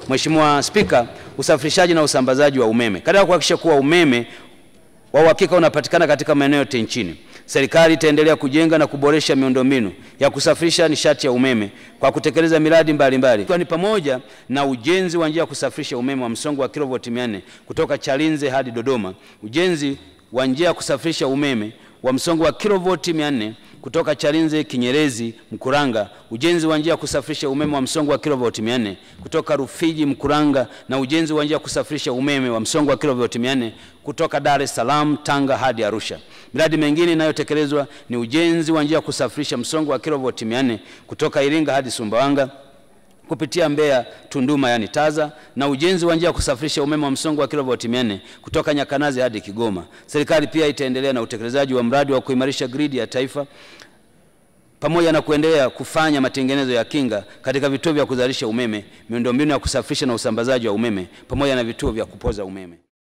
Mheshimiwa Spika, usafirishaji na usambazaji wa umeme. Katika kuhakikisha kuwa umeme wa uhakika unapatikana katika maeneo yote nchini, serikali itaendelea kujenga na kuboresha miundombinu ya kusafirisha nishati ya umeme kwa kutekeleza miradi mbalimbali, ikiwa ni pamoja na ujenzi wa njia ya kusafirisha umeme wa msongo wa kilovoti 400 kutoka Chalinze hadi Dodoma, ujenzi wa njia ya kusafirisha umeme wa msongo wa kilovoti 400 kutoka Chalinze Kinyerezi Mkuranga, ujenzi wa njia ya kusafirisha umeme wa msongo wa kilovoti 400 kutoka Rufiji Mkuranga, na ujenzi wa njia ya kusafirisha umeme wa msongo wa kilovoti 400 kutoka Dar es Salaam Tanga hadi Arusha. Miradi mingine inayotekelezwa ni ujenzi wa njia ya kusafirisha msongo wa kilovoti 400 kutoka Iringa hadi Sumbawanga kupitia Mbeya Tunduma yani Taza, na ujenzi wa njia ya kusafirisha umeme wa msongo wa kilovoti 400 kutoka Nyakanazi hadi Kigoma. Serikali pia itaendelea na utekelezaji wa mradi wa kuimarisha gridi ya taifa pamoja na kuendelea kufanya matengenezo ya kinga katika vituo vya kuzalisha umeme, miundombinu ya kusafirisha na usambazaji wa umeme pamoja na vituo vya kupoza umeme.